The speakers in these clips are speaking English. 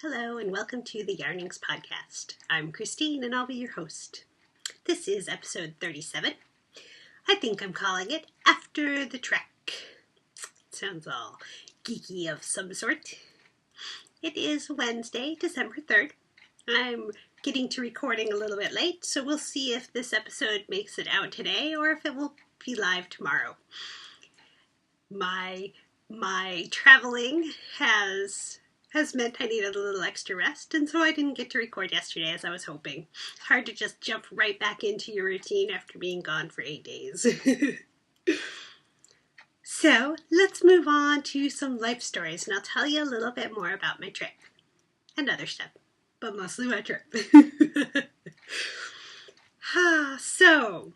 Hello and welcome to the Yarnings Podcast. I'm Christine and I'll be your host. This is episode 37. I think I'm calling it After the Trek. Sounds all geeky of some sort. It is Wednesday, December 3rd. I'm getting to recording a little bit late, so we'll see if this episode makes it out today or if it will be live tomorrow. My traveling has meant I needed a little extra rest, and so I didn't get to record yesterday as I was hoping. Hard to just jump right back into your routine after being gone for 8 days. So, let's move on to some life stories, and I'll tell you a little bit more about my trip. And other stuff, but mostly my trip. So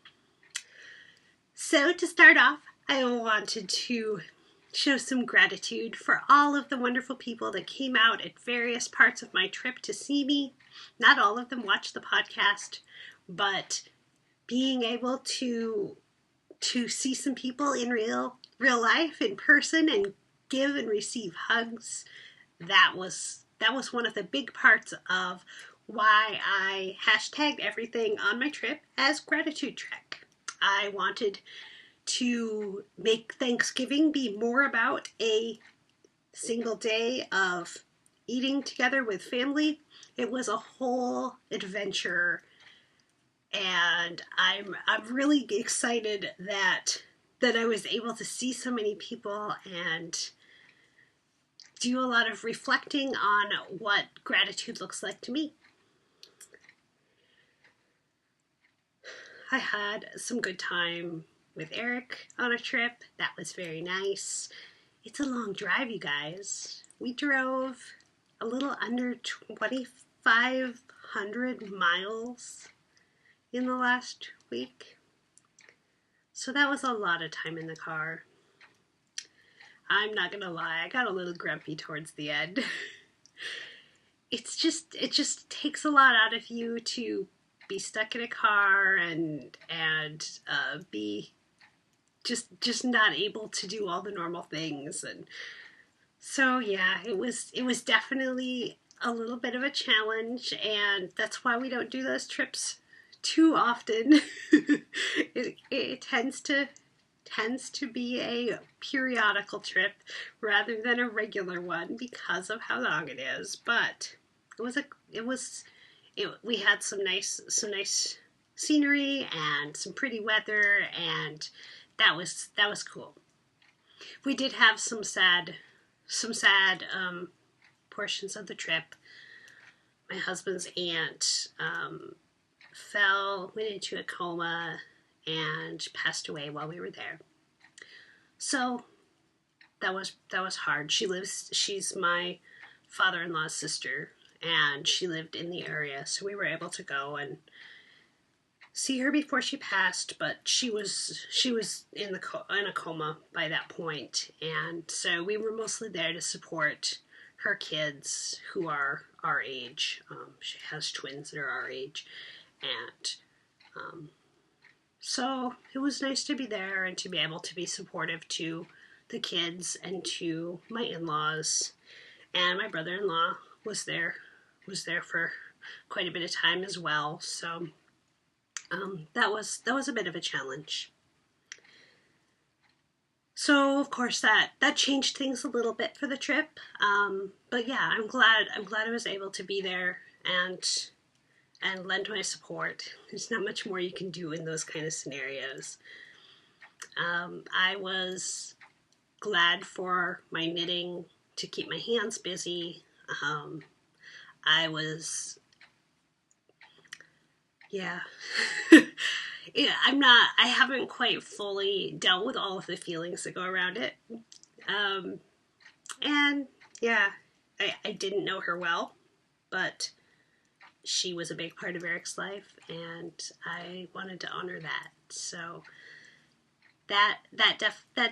to start off, I wanted to show some gratitude for all of the wonderful people that came out at various parts of my trip to see me. Not all of them watched the podcast, but being able to see some people in real life, in person, and give and receive hugs, that was one of the big parts of why I hashtagged everything on my trip as Gratitude Trek. I wanted to make Thanksgiving be more about a single day of eating together with family. It was a whole adventure, and I'm really excited that I was able to see so many people and do a lot of reflecting on what gratitude looks like to me. I had some good time with Eric on a trip. That was very nice. It's a long drive, you guys. We drove a little under 2,500 miles in the last week. So that was a lot of time in the car. I'm not gonna lie, I got a little grumpy towards the end. It just takes a lot out of you to be stuck in a car and be just not able to do all the normal things. And so yeah, it was definitely a little bit of a challenge, and that's why we don't do those trips too often. it tends to be a periodical trip rather than a regular one because of how long it is. But we had some nice scenery and some pretty weather, and that was cool. We did have some sad portions of the trip. My husband's aunt went into a coma and passed away while we were there. So that was hard. She's my father-in-law's sister, and she lived in the area, so we were able to go and see her before she passed, but she was in a coma by that point, and so we were mostly there to support her kids who are our age. She has twins that are our age, and so it was nice to be there and to be able to be supportive to the kids and to my in-laws, and my brother-in-law was there for quite a bit of time as well. So that was a bit of a challenge. So of course that changed things a little bit for the trip. But yeah, I'm glad I was able to be there and lend my support. There's not much more you can do in those kind of scenarios. I was glad for my knitting to keep my hands busy. I haven't quite fully dealt with all of the feelings that go around it. And yeah, I didn't know her well, but she was a big part of Eric's life, and I wanted to honor that. So that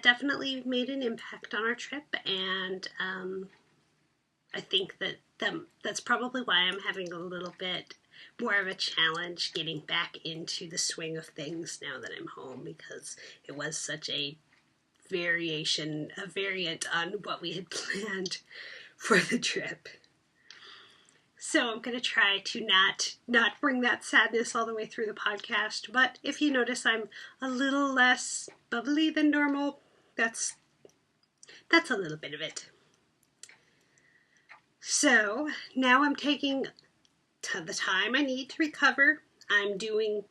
definitely made an impact on our trip, and I think that's probably why I'm having a little bit more of a challenge getting back into the swing of things now that I'm home, because it was such a variant on what we had planned for the trip. So I'm going to try to not bring that sadness all the way through the podcast. But if you notice I'm a little less bubbly than normal, that's a little bit of it. So now I'm taking the time I need to recover. I'm doing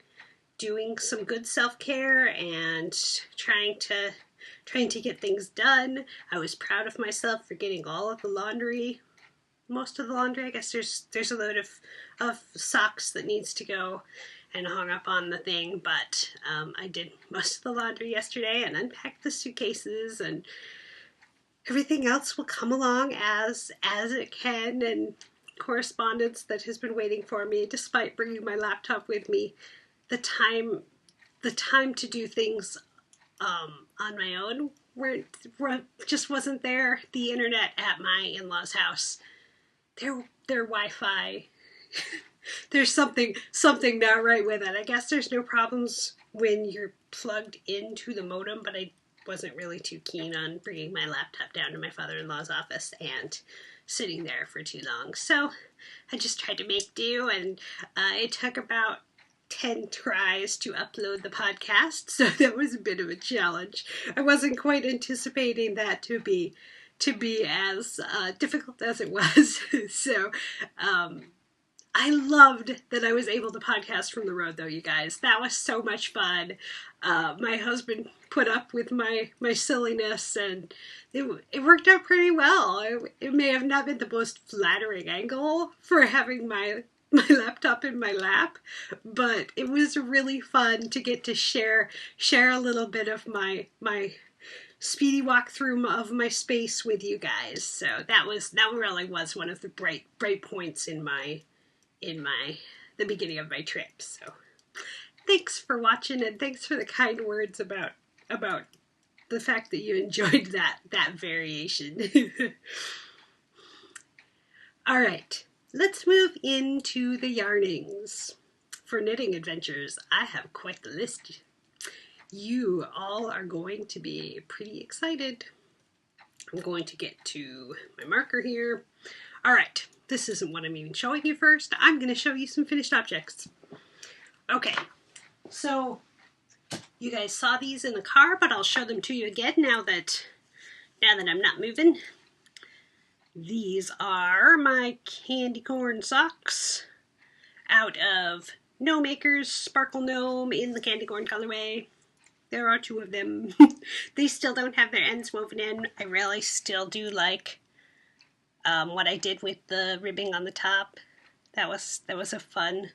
some good self-care and trying to get things done. I was proud of myself for getting all of the laundry. Most of the laundry. I guess there's a load of socks that needs to go and hung up on the thing, but I did most of the laundry yesterday and unpacked the suitcases, and everything else will come along as it can, and correspondence that has been waiting for me despite bringing my laptop with me. The time to do things on my own just wasn't there. The internet at my in-laws' house, their Wi-Fi, there's something not right with it. I guess there's no problems when you're plugged into the modem, but I wasn't really too keen on bringing my laptop down to my father-in-law's office and sitting there for too long. So I just tried to make do, and it took about 10 tries to upload the podcast, so that was a bit of a challenge. I wasn't quite anticipating that to be as difficult as it was. So I loved that I was able to podcast from the road, though, you guys. That was so much fun. My husband put up with my silliness, and it worked out pretty well. It may have not been the most flattering angle for having my laptop in my lap, but it was really fun to get to share a little bit of my speedy walkthrough of my space with you guys. So that really was one of the bright points in the beginning of my trip. So thanks for watching, and thanks for the kind words about the fact that you enjoyed that variation. All right, let's move into the yarnings. For knitting adventures, I have quite the list. You all are going to be pretty excited. I'm going to get to my marker here. All right, this isn't what I'm even showing you first. I'm going to show you some finished objects. Okay, so you guys saw these in the car, but I'll show them to you again now that I'm not moving. These are my candy corn socks out of Gnome Makers Sparkle Gnome in the candy corn colorway. There are 2 of them. They still don't have their ends woven in. I really still do like what I did with the ribbing on the top. That was a fun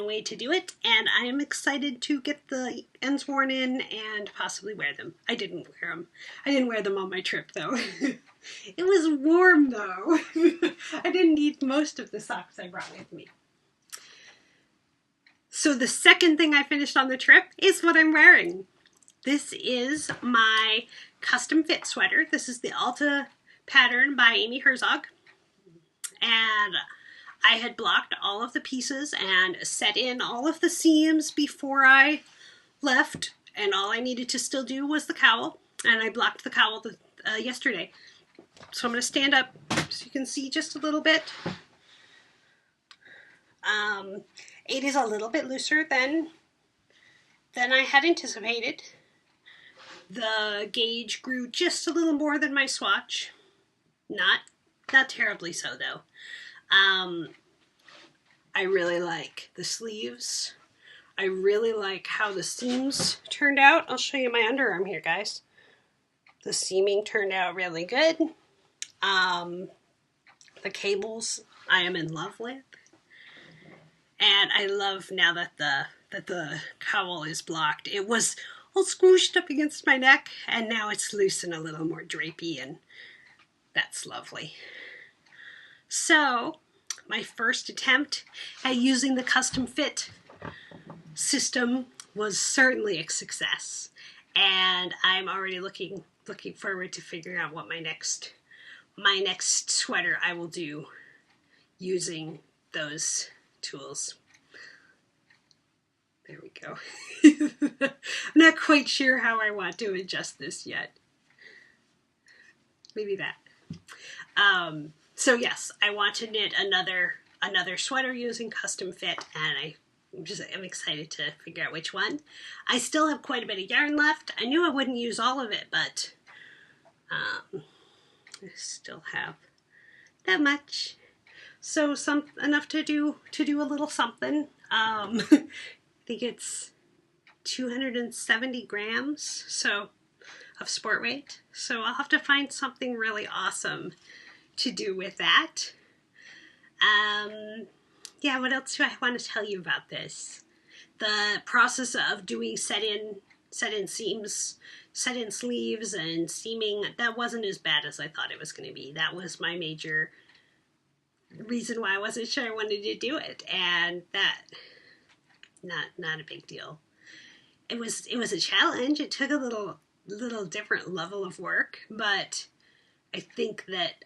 way to do it, and I am excited to get the ends worn in and possibly wear them. I didn't wear them. I didn't wear them on my trip, though. It was warm, though. I didn't need most of the socks I brought with me. So the second thing I finished on the trip is what I'm wearing. This is my custom fit sweater. This is the Alta pattern by Amy Herzog. And I had blocked all of the pieces and set in all of the seams before I left. And all I needed to still do was the cowl. And I blocked the cowl yesterday. So I'm going to stand up so you can see just a little bit. It is a little bit looser than I had anticipated. The gauge grew just a little more than my swatch. Not terribly so, though. I really like the sleeves. I really like how the seams turned out. I'll show you my underarm here, guys. The seaming turned out really good. The cables I am in love with. And I love now that the cowl is blocked. It was all squooshed up against my neck, and now it's loose and a little more drapey, and that's lovely. So, my first attempt at using the custom fit system was certainly a success, and I'm already looking forward to figuring out what my next sweater I will do using those tools. There we go. I'm not quite sure how I want to adjust this yet. Maybe that. So yes, I want to knit another sweater using Custom Fit, and I'm excited to figure out which one. I still have quite a bit of yarn left. I knew I wouldn't use all of it, but I still have that much. So enough to do a little something. I think it's 270 grams of sport weight. So I'll have to find something really awesome to do with that. Yeah, what else do I want to tell you about this? The process of doing set-in seams, set-in sleeves, and seaming, that wasn't as bad as I thought it was going to be. That was my major reason why I wasn't sure I wanted to do it, and that, not a big deal. It was a challenge. It took a little different level of work, but I think that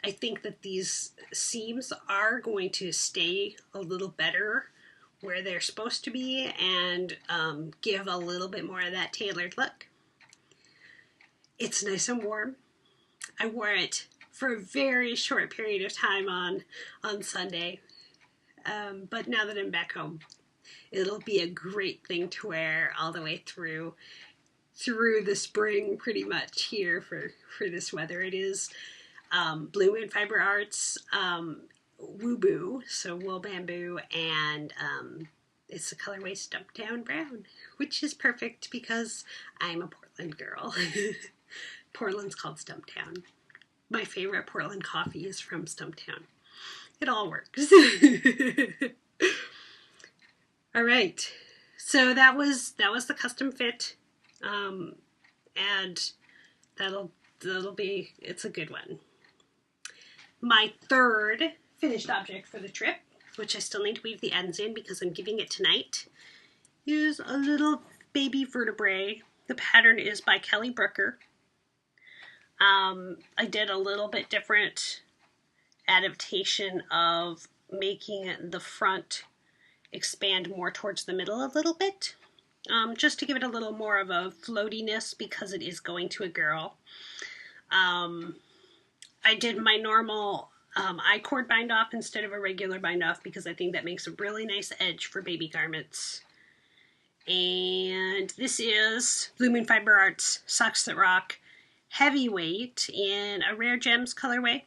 these seams are going to stay a little better where they're supposed to be, and give a little bit more of that tailored look. It's nice and warm. I wore it for a very short period of time on Sunday, but now that I'm back home, it'll be a great thing to wear all the way through the spring, pretty much here for this weather. It is Blue Moon Fiber Arts Wuboo, so wool bamboo, and it's the colorway Stumptown Brown, which is perfect because I'm a Portland girl. Portland's called Stumptown. My favorite Portland coffee is from Stumptown. It all works. All right, so that was the Custom Fit, and it's a good one. My third finished object for the trip, which I still need to weave the ends in because I'm giving it tonight, is a little baby vertebrae. The pattern is by Kelly Brooker. I did a little bit different adaptation of making the front expand more towards the middle a little bit, just to give it a little more of a floatiness because it is going to a girl. I did my normal I-cord bind off instead of a regular bind off because I think that makes a really nice edge for baby garments. And this is Blue Moon Fiber Arts Socks That Rock Heavyweight in a Rare Gems colorway.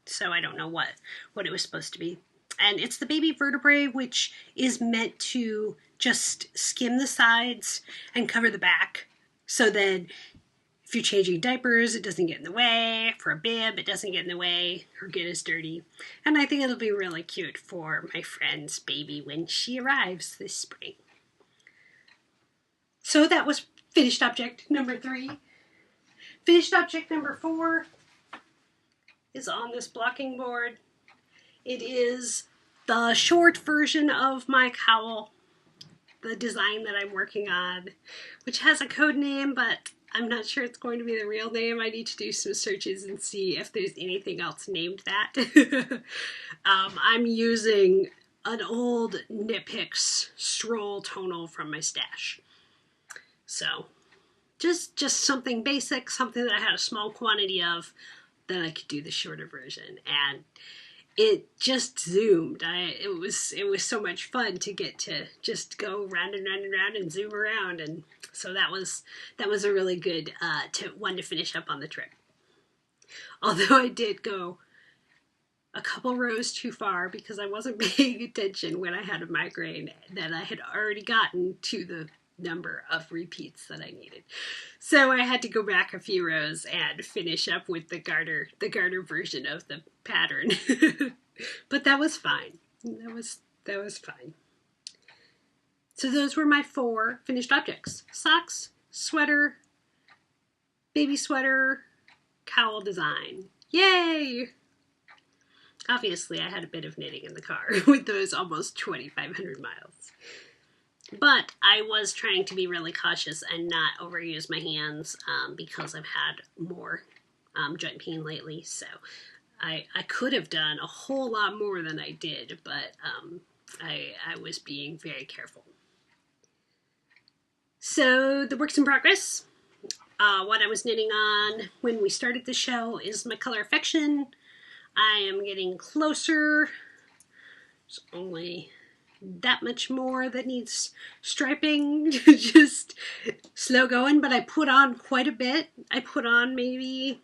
So I don't know what it was supposed to be. And it's the baby vertebrae, which is meant to just skim the sides and cover the back. So then if you're changing diapers, it doesn't get in the way. For a bib, it doesn't get in the way or get as dirty. And I think it'll be really cute for my friend's baby when she arrives this spring. So that was finished object number 3. Finished object number 4 is on this blocking board. It is the short version of my cowl, the design that I'm working on, which has a code name, but I'm not sure it's going to be the real name. I need to do some searches and see if there's anything else named that. I'm using an old Knit Picks Stroll tonal from my stash. So just something basic, something that I had a small quantity of that I could do the shorter version. And it just zoomed. It was so much fun to get to just go round and round and round and zoom around, and so that was a really good one to finish up on the trip. Although I did go a couple rows too far because I wasn't paying attention when I had a migraine that I had already gotten to the number of repeats that I needed. So I had to go back a few rows and finish up with the garter version of the pattern. But that was fine. That was fine. So those were my 4 finished objects: socks, sweater, baby sweater, cowl design. Yay! Obviously I had a bit of knitting in the car with those almost 2,500 miles. But I was trying to be really cautious and not overuse my hands because I've had more joint pain lately. So I could have done a whole lot more than I did, but I was being very careful. So the works in progress. What I was knitting on when we started the show is my Color Affection I am getting closer. There's only that much more that needs striping. Just slow going, but I put on quite a bit. I put on maybe,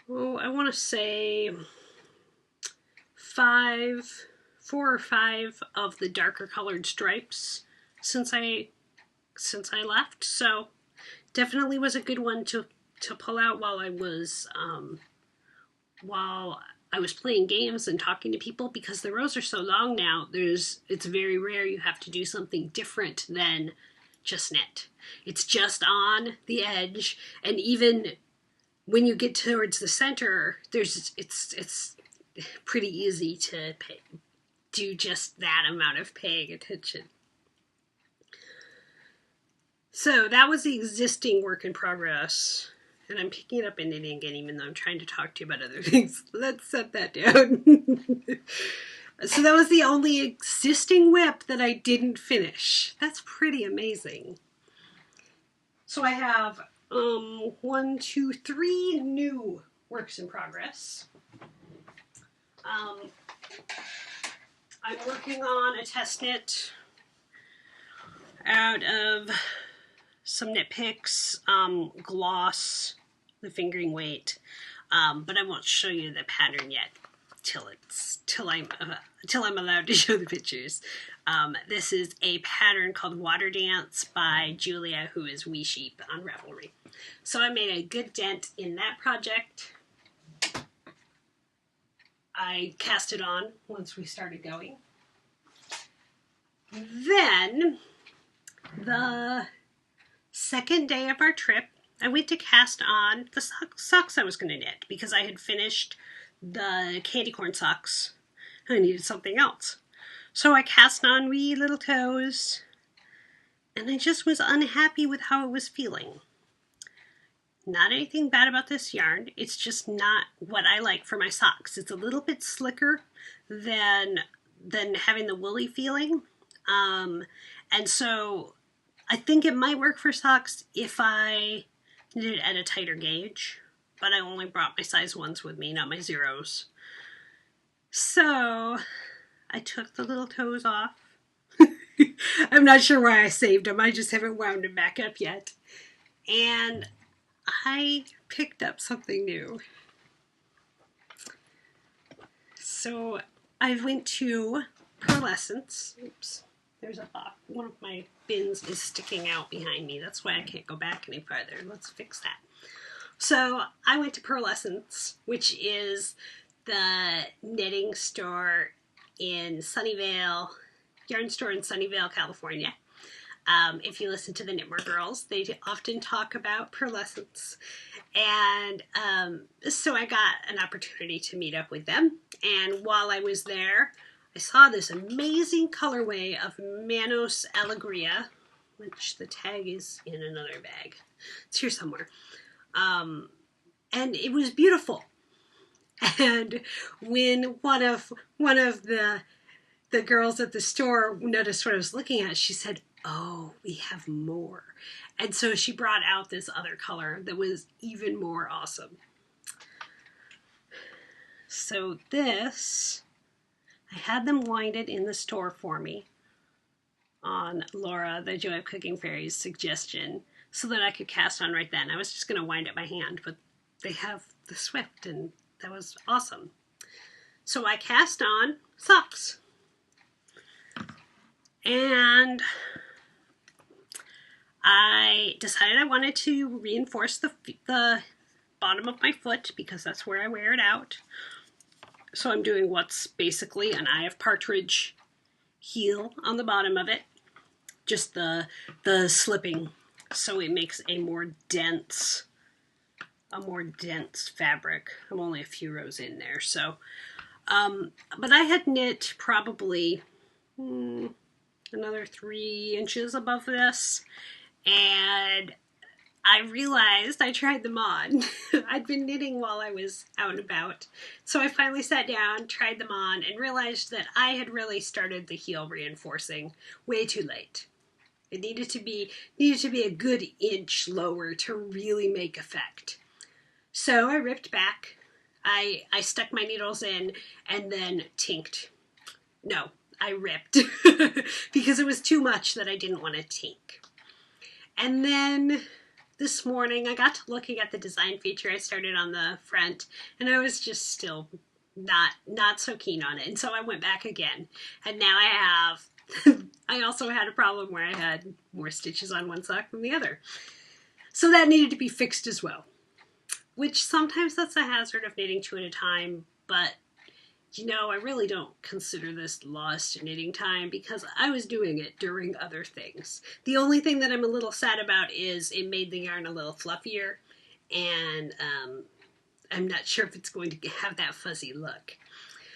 I want to say 4 or 5 of the darker colored stripes since I left. So definitely was a good one to pull out while I was playing games and talking to people, because the rows are so long now. It's very rare you have to do something different than just knit. It's just on the edge, and even when you get towards the center, it's pretty easy to do just that amount of paying attention. So that was the existing work in progress. And I'm picking it up and knitting again, even though I'm trying to talk to you about other things. Let's set that down. So that was the only existing WIP that I didn't finish. That's pretty amazing. So I have 1, 2, 3 new works in progress. I'm working on a test knit out of some Knit Picks, gloss, the fingering weight, but I won't show you the pattern yet till I'm allowed to show the pictures. This is a pattern called Water Dance by Julia, who is Wee Sheep on Ravelry. So I made a good dent in that project. I cast it on once we started going. Then the second day of our trip, I went to cast on the socks I was going to knit, because I had finished the candy corn socks and I needed something else. So I cast on wee little toes, and I just was unhappy with how it was feeling. Not anything bad about this yarn, it's just not what I like for my socks. It's a little bit slicker than having the woolly feeling, and so I think it might work for socks if I knit it at a tighter gauge, but I only brought my size 1s with me, not my 0s. So I took the little toes off. I'm not sure why I saved them. I just haven't wound them back up yet. And I picked up something new. So I went to Pearlescence. Oops. There's a box. One of my bins is sticking out behind me. That's why I can't go back any farther. Let's fix that. So I went to Pearlescence, which is the knitting store in Sunnyvale, yarn store in Sunnyvale, California. If you listen to the Knitmore Girls, they often talk about Pearlescence. And so I got an opportunity to meet up with them. And while I was there, I saw this amazing colorway of Manos Alegria, which the tag is in another bag. It's here somewhere. And it was beautiful. And when one of the girls at the store noticed what I was looking at, she said, "Oh, we have more." And so she brought out this other color that was even more awesome. So this, I had them winded in the store for me on Laura, the Joy of Cooking Fairy's suggestion, so that I could cast on right then. I was just going to wind it by hand, but they have the Swift, and that was awesome. So I cast on socks. And I decided I wanted to reinforce the bottom of my foot, because that's where I wear it out. So I'm doing what's basically an Eye of Partridge heel on the bottom of it. Just the slipping, so it makes a more dense fabric. I'm only a few rows in there, so but I had knit probably another 3 inches above this, and I realized I tried them on. I'd been knitting while I was out and about, so I finally sat down, tried them on, and realized that I had really started the heel reinforcing way too late. It needed to be a good inch lower to really make effect. So I ripped back. I stuck my needles in and then tinked. No, I ripped because it was too much that I didn't want to tink. And then this morning I got to looking at the design feature. I started on the front and I was just still not so keen on it. And so I went back again. And now I have, I also had a problem where I had more stitches on one sock than the other. So that needed to be fixed as well. Which sometimes that's a hazard of knitting two at a time, but you know, I really don't consider this lost knitting time because I was doing it during other things. The only thing that I'm a little sad about is it made the yarn a little fluffier, and I'm not sure if it's going to have that fuzzy look.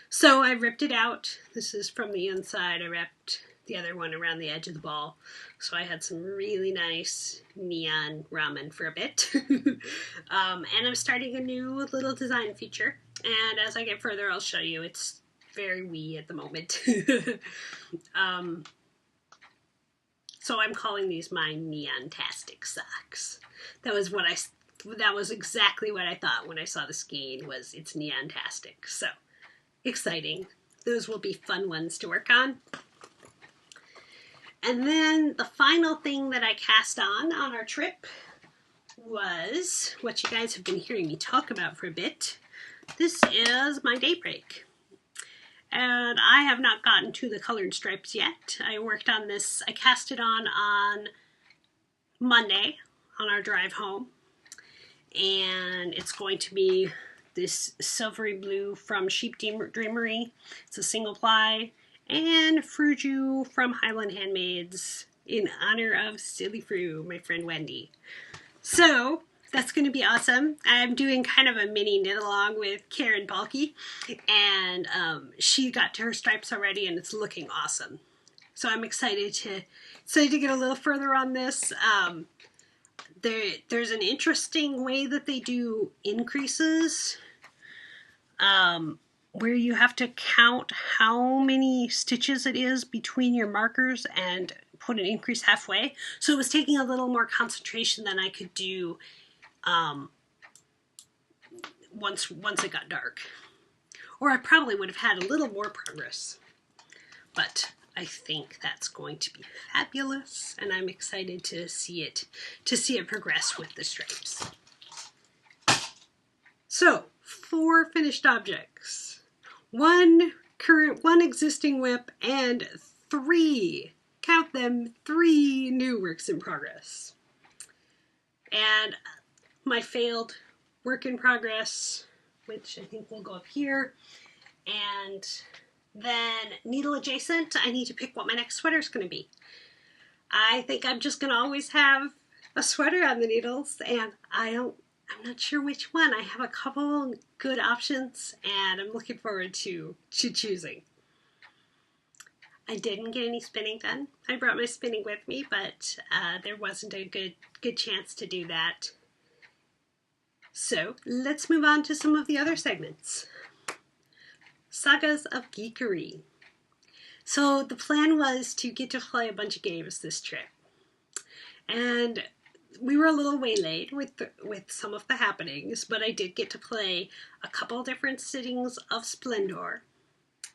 So I ripped it out. This is from the inside. I wrapped the other one around the edge of the ball. So I had some really nice neon ramen for a bit. And I'm starting a new little design feature. And as I get further, I'll show you. It's very wee at the moment. So I'm calling these my Neon-tastic socks. That was exactly what I thought when I saw the skein, was it's Neon-tastic. So exciting. Those will be fun ones to work on. And then the final thing that I cast on our trip was what you guys have been hearing me talk about for a bit. This is my Daybreak. And I have not gotten to the colored stripes yet. I worked on this, I cast it on Monday on our drive home. And it's going to be this silvery blue from Sheep Dreamery. It's a single ply. And Fruju from Highland Handmaids in honor of Silly Fru, my friend Wendy. So that's going to be awesome. I'm doing kind of a mini knit along with Karen Balky, and she got to her stripes already, and it's looking awesome. So I'm excited to get a little further on this. There's an interesting way that they do increases. Where you have to count how many stitches it is between your markers and put an increase halfway. So it was taking a little more concentration than I could do once it got dark. Or I probably would have had a little more progress. But I think that's going to be fabulous, and I'm excited to see it progress with the stripes. So, 4 finished objects. 1 current, 1 existing WIP, and 3, count them, 3 new works in progress. And my failed work in progress, which I think will go up here, and then needle adjacent, I need to pick what my next sweater is going to be. I think I'm just going to always have a sweater on the needles, and I'm not sure which one. I have a couple good options, and I'm looking forward to choosing. I didn't get any spinning done. I brought my spinning with me, but there wasn't a good chance to do that. So let's move on to some of the other segments. Sagas of Geekery. So the plan was to get to play a bunch of games this trip. And we were a little waylaid with some of the happenings, but I did get to play a couple different sittings of Splendor,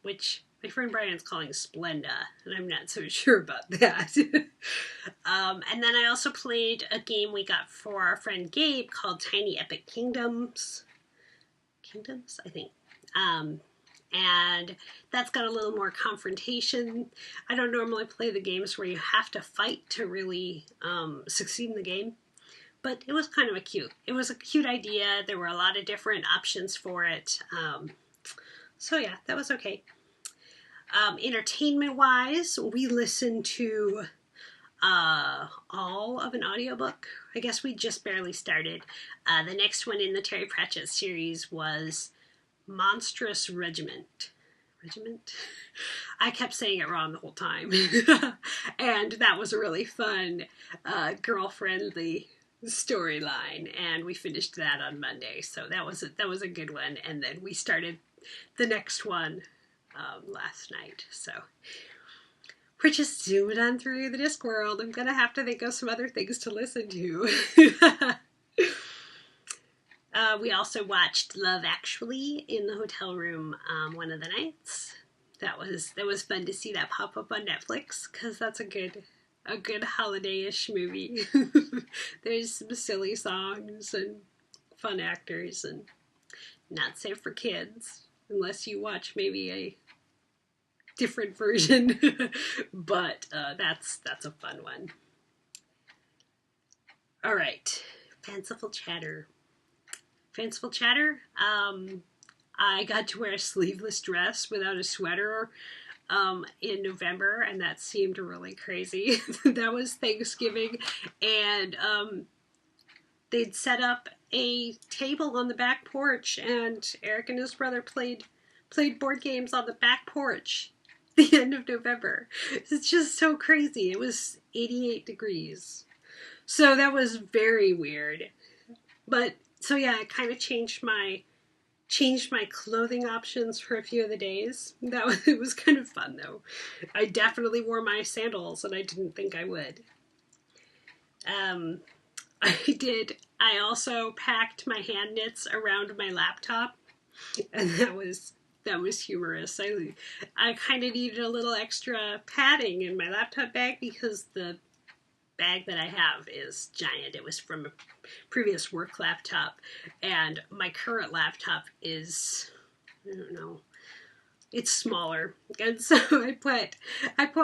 which my friend Brian's calling Splenda, and I'm not so sure about that. And then I also played a game we got for our friend Gabe called Tiny Epic Kingdoms. Kingdoms, I think. And that's got a little more confrontation. I don't normally play the games where you have to fight to really succeed in the game, but it was kind of it was a cute idea. There were a lot of different options for it. So yeah, that was okay. Entertainment-wise, we listened to all of an audiobook. I guess we just barely started. The next one in the Terry Pratchett series was Monstrous Regiment. Regiment? I kept saying it wrong the whole time. And that was a really fun, girl-friendly storyline. And we finished that on Monday. So that was a good one. And then we started the next one last night. So we're just zooming on through the Discworld. I'm going to have to think of some other things to listen to. We also watched Love Actually in the hotel room one of the nights. That was fun to see that pop up on Netflix because that's a good holiday-ish movie. There's some silly songs and fun actors and not safe for kids unless you watch maybe a different version. But that's a fun one. All right, fanciful chatter. Fanciful chatter. I got to wear a sleeveless dress without a sweater in November, and that seemed really crazy. That was Thanksgiving, and they'd set up a table on the back porch, and Eric and his brother played board games on the back porch the end of November. It's just so crazy. It was 88 degrees. So that was very weird. But so yeah, I kind of changed my clothing options for a few of the days. It was kind of fun though. I definitely wore my sandals and I didn't think I would. I also packed my hand knits around my laptop, and that was humorous. I kind of needed a little extra padding in my laptop bag because the bag that I have is giant. It was from a previous work laptop, and my current laptop is, I don't know, it's smaller. And so I put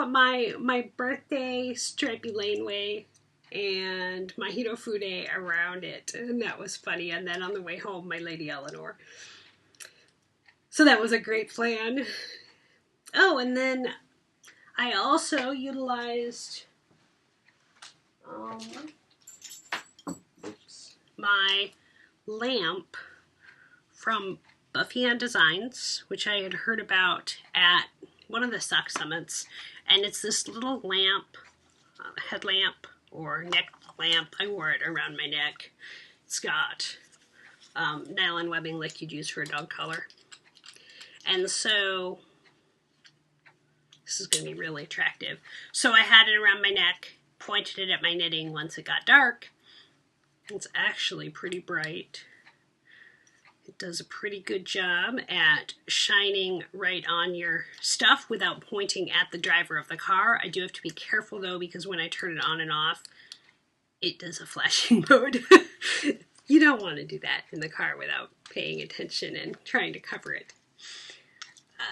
my birthday stripy laneway and my Hitofude around it, and that was funny. And then on the way home, my Lady Eleanor. So that was a great plan. Oh, and then I also utilized my lamp from Buffy on Designs, which I had heard about at one of the sock summits, and it's this little lamp, headlamp or neck lamp. I wore it around my neck. It's got nylon webbing like you'd use for a dog collar, and so this is going to be really attractive. So I had it around my neck, pointed it at my knitting once it got dark. It's actually pretty bright. It does a pretty good job at shining right on your stuff without pointing at the driver of the car. I do have to be careful though, because when I turn it on and off, it does a flashing mode. You don't want to do that in the car without paying attention and trying to cover it.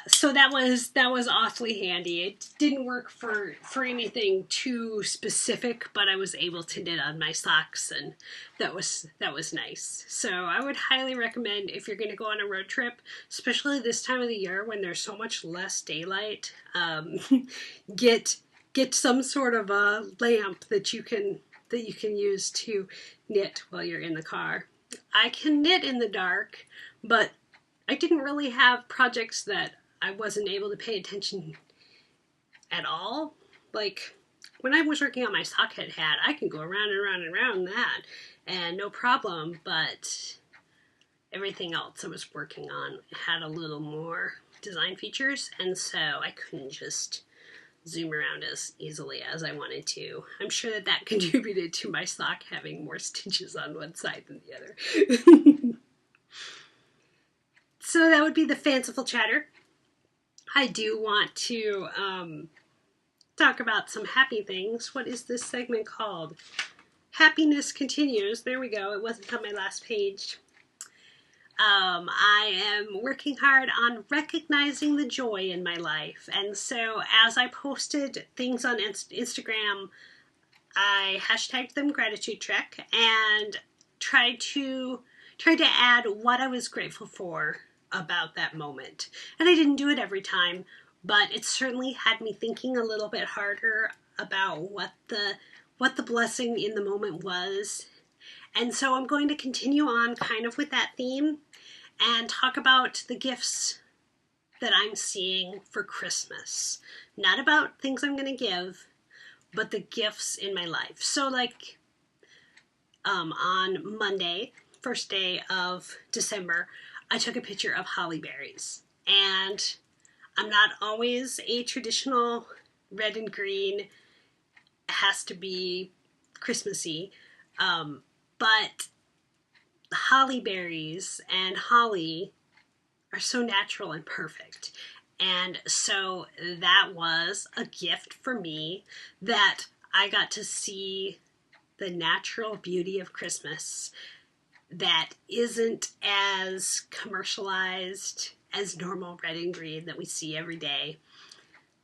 So that was awfully handy. It didn't work for anything too specific, but I was able to knit on my socks, and that was nice. So I would highly recommend, if you're going to go on a road trip, especially this time of the year when there's so much less daylight, get some sort of a lamp that you can use to knit while you're in the car. I can knit in the dark, but I didn't really have projects that I wasn't able to pay attention at all. Like when I was working on my socket hat, I can go around and around and around that and no problem, but everything else I was working on had a little more design features, and so I couldn't just zoom around as easily as I wanted to. I'm sure that contributed to my sock having more stitches on one side than the other. So that would be the fanciful chatter. I do want to talk about some happy things. What is this segment called? Happiness Continues. There we go. It wasn't on my last page. I am working hard on recognizing the joy in my life. And so as I posted things on Instagram, I hashtagged them Gratitude Trek and tried to add what I was grateful for about that moment. And I didn't do it every time, but it certainly had me thinking a little bit harder about what the blessing in the moment was. And so I'm going to continue on kind of with that theme and talk about the gifts that I'm seeing for Christmas. Not about things I'm going to give, but the gifts in my life. So like on Monday, first day of December, I took a picture of holly berries, and I'm not always a traditional red and green, it has to be Christmassy, but holly berries and holly are so natural and perfect. And so that was a gift for me, that I got to see the natural beauty of Christmas that isn't as commercialized as normal red and green that we see every day.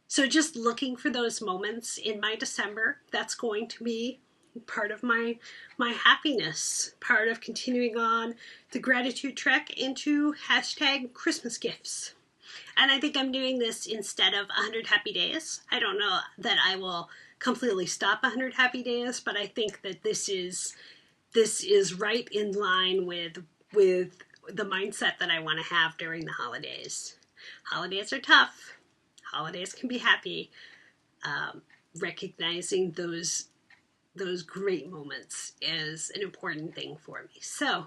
So just looking for those moments in my December, that's going to be part of my happiness, part of continuing on the gratitude trek into hashtag Christmas gifts. And I think I'm doing this instead of 100 happy days. I don't know that I will completely stop 100 happy days, but I think that this is right in line with the mindset that I want to have during the holidays. Holidays are tough. Holidays can be happy. Recognizing those great moments is an important thing for me. So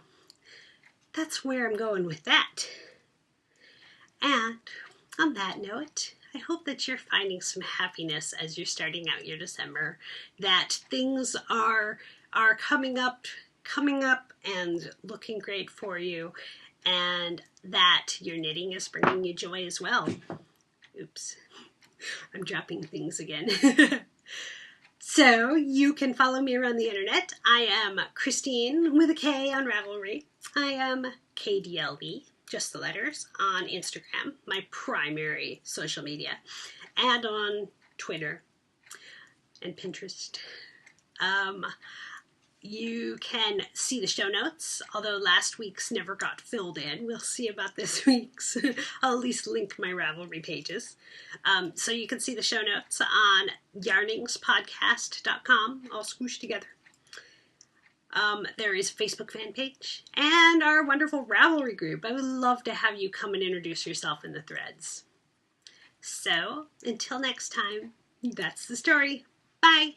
that's where I'm going with that. And on that note, I hope that you're finding some happiness as you're starting out your December, that things are coming up and looking great for you, and that your knitting is bringing you joy as well. Oops, I'm dropping things again. So you can follow me around the internet. I am Christine with a K on Ravelry. I am KDLB, just the letters, on Instagram, my primary social media, and on Twitter and Pinterest. You can see the show notes, although last week's never got filled in. We'll see about this week's. I'll at least link my Ravelry pages. So you can see the show notes on yarningspodcast.com, all squished together. There is a Facebook fan page and our wonderful Ravelry group. I would love to have you come and introduce yourself in the threads. So, until next time, that's the story. Bye!